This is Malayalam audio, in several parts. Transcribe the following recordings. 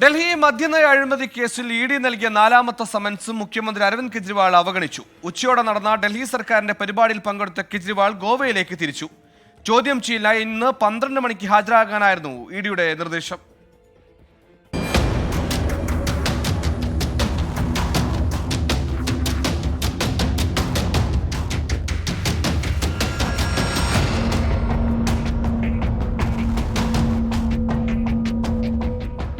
ഡൽഹി മദ്യനയ അഴിമതി കേസിൽ ഇഡി നൽകിയ നാലാമത്തെ സമൻസ് മുഖ്യമന്ത്രി അരവിന്ദ് കെജ്രിവാൾ അവഗണിച്ചു. ഉച്ചയോടെ നടന്ന ഡൽഹി സർക്കാരിന്റെ പരിപാടിയിൽ പങ്കെടുത്ത കെജ്രിവാൾ ഗോവയിലേക്ക് തിരിച്ചു. ചോദ്യം ചെയ്യലിനായി ഇന്ന് 12 മണിക്ക് ഹാജരാകാനായിരുന്നു ഇഡിയുടെ നിർദ്ദേശം.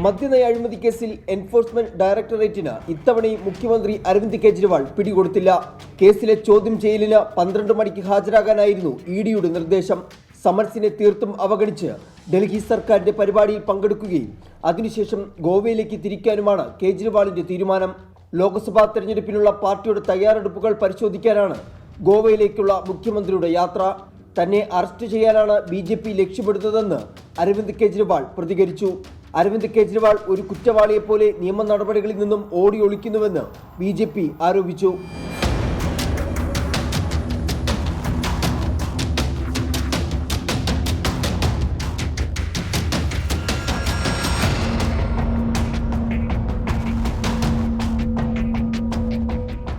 മദ്യനയ അഴിമതി കേസിൽ എൻഫോഴ്സ്മെന്റ് ഡയറക്ടറേറ്റിന് ഇത്തവണയും മുഖ്യമന്ത്രി അരവിന്ദ് കെജ്രിവാൾ പിടികൊടുത്തില്ല. കേസിലെ ചോദ്യം ചെയ്യലിന് 12 മണിക്ക് ഹാജരാകാനായിരുന്നു ഇഡിയുടെ നിർദ്ദേശം. സമൻസിനെ തീർത്തും അവഗണിച്ച് ഡൽഹി സർക്കാരിന്റെ പരിപാടിയിൽ പങ്കെടുക്കുകയും അതിനുശേഷം ഗോവയിലേക്ക് തിരിക്കാനുമാണ് കേജ്രിവാളിന്റെ തീരുമാനം. ലോക്സഭാ തെരഞ്ഞെടുപ്പിനുള്ള പാർട്ടിയുടെ തയ്യാറെടുപ്പുകൾ പരിശോധിക്കാനാണ് ഗോവയിലേക്കുള്ള മുഖ്യമന്ത്രിയുടെ യാത്ര. തന്നെ അറസ്റ്റ് ചെയ്യാനാണ് BJP ലക്ഷ്യമിടുന്നതെന്ന് അരവിന്ദ് കെജ്രിവാൾ പ്രതികരിച്ചു. അരവിന്ദ് കെജ്രിവാൾ ഒരു കുറ്റവാളിയെപ്പോലെ നിയമ നടപടികളിൽ നിന്നും ഓടി ഒളിക്കുന്നുവെന്ന് BJP ആരോപിച്ചു.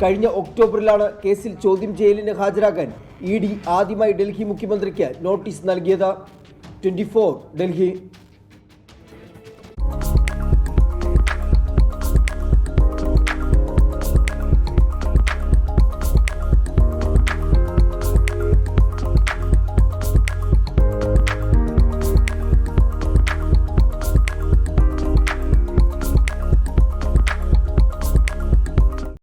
കഴിഞ്ഞ ഒക്ടോബറിലാണ് കേസിൽ ചോദ്യം ചെയ്യലിന് ഹാജരാകാൻ ഇഡി ആദ്യമായി ഡൽഹി മുഖ്യമന്ത്രിക്ക് നോട്ടീസ് നൽകിയത്. 24 ഡൽഹി.